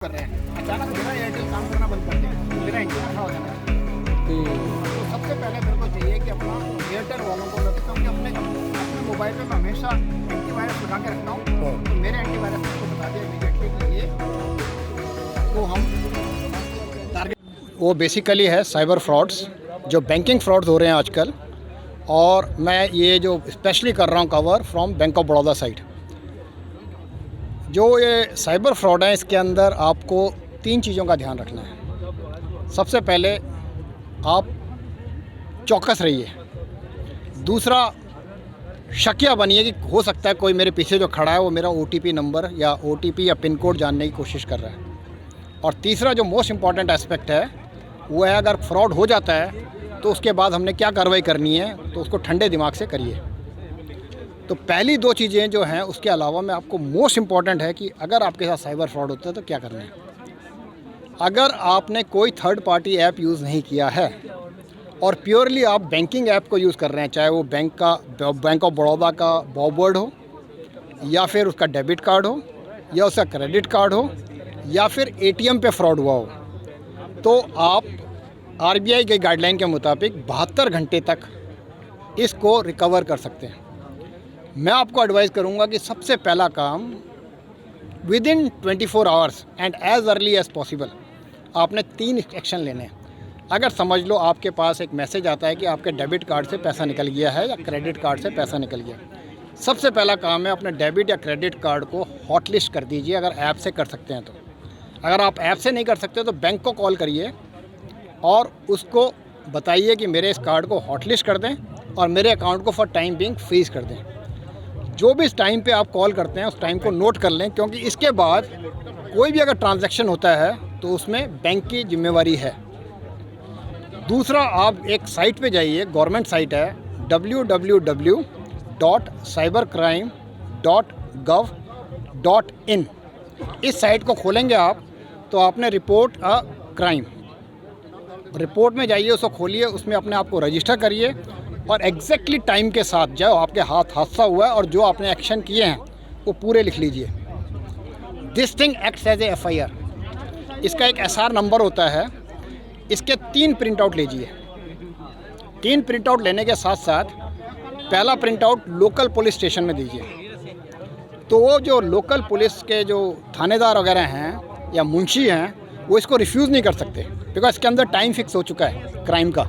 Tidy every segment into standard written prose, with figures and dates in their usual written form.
कर रहे हैं, अचानक मेरा एयरटेल काम करना बंद कर देगा, मेरा इंटरनेट हो जाना है। तो सबसे पहले मेरे को चाहिए कि अपना एयरटेल वालों को मैं क्योंकि अपने मोबाइल पे मैं हमेशा एंटीवायरस लगा के रखता हूँ, तो मेरे एंटीवायरस को बता दिया इमीडिएटली कि ये वो हम टारगेट। वो बेसिकली है साइबर फ्रॉड्स, जो बैंकिंग फ्रॉड्स हो रहे हैं आजकल, और मैं ये जो स्पेशली कर रहा हूँ cover from bank of Baroda side. जो ये साइबर फ्रॉड है, इसके अंदर आपको 3 चीज़ों का ध्यान रखना है। सबसे पहले आप चौकस रहिए। दूसरा, शकिया बनिए कि हो सकता है कोई मेरे पीछे जो खड़ा है वो मेरा OTP नंबर या OTP या पिन कोड जानने की कोशिश कर रहा है। और तीसरा जो मोस्ट इम्पॉर्टेंट एस्पेक्ट है वो है, अगर फ्रॉड हो जाता है तो उसके बाद हमने क्या कार्रवाई करनी है, तो उसको ठंडे दिमाग से करिए। तो पहली 2 चीज़ें जो हैं, उसके अलावा मैं आपको मोस्ट इम्पॉर्टेंट है कि अगर आपके साथ साइबर फ्रॉड होता है तो क्या करना है। अगर आपने कोई थर्ड पार्टी ऐप यूज़ नहीं किया है और प्योरली आप बैंकिंग ऐप को यूज़ कर रहे हैं, चाहे वो बैंक ऑफ बड़ौदा का बॉबवर्ड हो, या फिर उसका डेबिट कार्ड हो, या उसका क्रेडिट कार्ड हो, या फिर ATM पे फ्रॉड हुआ हो, तो आप RBI के गाइडलाइन के मुताबिक 72 घंटे तक इसको रिकवर कर सकते हैं। मैं आपको एडवाइस करूंगा कि सबसे पहला काम within 24 hours and as early as possible आपने 3 एक्शन लेने हैं। अगर समझ लो आपके पास एक मैसेज आता है कि आपके डेबिट कार्ड से पैसा निकल गया है या क्रेडिट कार्ड से पैसा निकल गया, सबसे पहला काम है अपने डेबिट या क्रेडिट कार्ड को हॉट लिस्ट कर दीजिए, अगर ऐप से कर सकते हैं तो। अगर आप ऐप से नहीं कर सकते तो बैंक को कॉल करिए और उसको बताइए कि मेरे इस कार्ड को हॉट लिस्ट कर दें और मेरे अकाउंट को फॉर टाइम बीइंग फ्रीज कर दें। जो भी इस टाइम पे आप कॉल करते हैं उस टाइम को नोट कर लें, क्योंकि इसके बाद कोई भी अगर ट्रांजैक्शन होता है तो उसमें बैंक की जिम्मेवारी है। दूसरा, आप एक साइट पे जाइए, गवर्नमेंट साइट है www.cybercrime.gov.in। इस साइट को खोलेंगे आप तो आपने रिपोर्ट अ क्राइम, रिपोर्ट में जाइए, उसको खोलिए, उसमें अपने आप को रजिस्टर करिए और एग्जैक्टली टाइम के साथ जो आपके हाथ हादसा हुआ है और जो आपने एक्शन किए हैं वो पूरे लिख लीजिए। This thing acts as a FIR। इसका एक SR नंबर होता है, इसके 3 प्रिंट आउट लीजिए। 3 प्रिंट आउट लेने के साथ साथ पहला print out local police station में दीजिए। तो वो जो लोकल पुलिस के जो थानेदार वगैरह हैं या मुंशी हैं, वो इसको रिफ्यूज़ नहीं कर सकते, बिकॉज इसके अंदर टाइम फिक्स हो चुका है क्राइम का।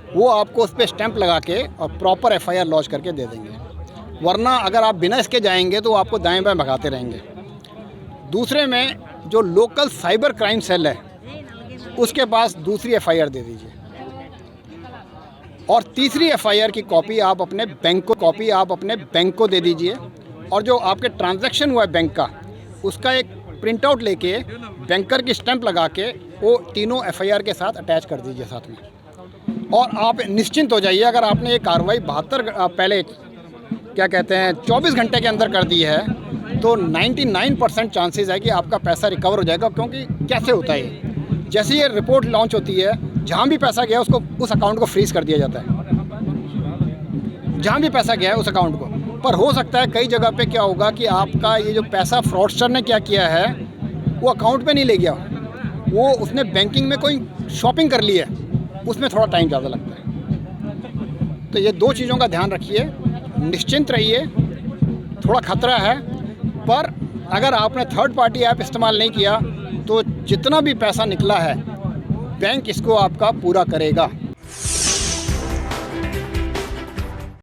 वो आपको उस पर स्टैंप लगा के और प्रॉपर FIR लॉन्च करके दे देंगे। वरना अगर आप बिना इसके जाएंगे तो आपको दाएं बाएं भगाते रहेंगे। दूसरे में जो लोकल साइबर क्राइम सेल है उसके पास दूसरी FIR दे दीजिए, और तीसरी FIR की कॉपी आप अपने बैंक को दे दीजिए। और जो आपके ट्रांजैक्शन हुआ है बैंक का, उसका एक प्रिंट आउट लेके बैंकर की स्टैंप लगा के वो तीनों FIR के साथ अटैच कर दीजिए साथ में, और आप निश्चिंत हो जाइए। अगर आपने ये कार्रवाई 24 घंटे के अंदर कर दी है तो 99% चांसेस है कि आपका पैसा रिकवर हो जाएगा। क्योंकि कैसे होता है ये, जैसे ये रिपोर्ट लॉन्च होती है, जहाँ भी पैसा गया उसको, उस अकाउंट को फ्रीज कर दिया जाता है, जहाँ भी पैसा गया है उस अकाउंट को। पर हो सकता है कई जगह पे क्या होगा कि आपका ये जो पैसा फ्रॉडस्टर ने क्या किया है, वो अकाउंट पे नहीं ले गया, वो उसने बैंकिंग में कोई शॉपिंग कर ली है, उसमें थोड़ा टाइम ज़्यादा लगता है। तो ये 2 चीज़ों का ध्यान रखिए, निश्चिंत रहिए। थोड़ा खतरा है, पर अगर आपने थर्ड पार्टी ऐप इस्तेमाल नहीं किया तो जितना भी पैसा निकला है बैंक इसको आपका पूरा करेगा।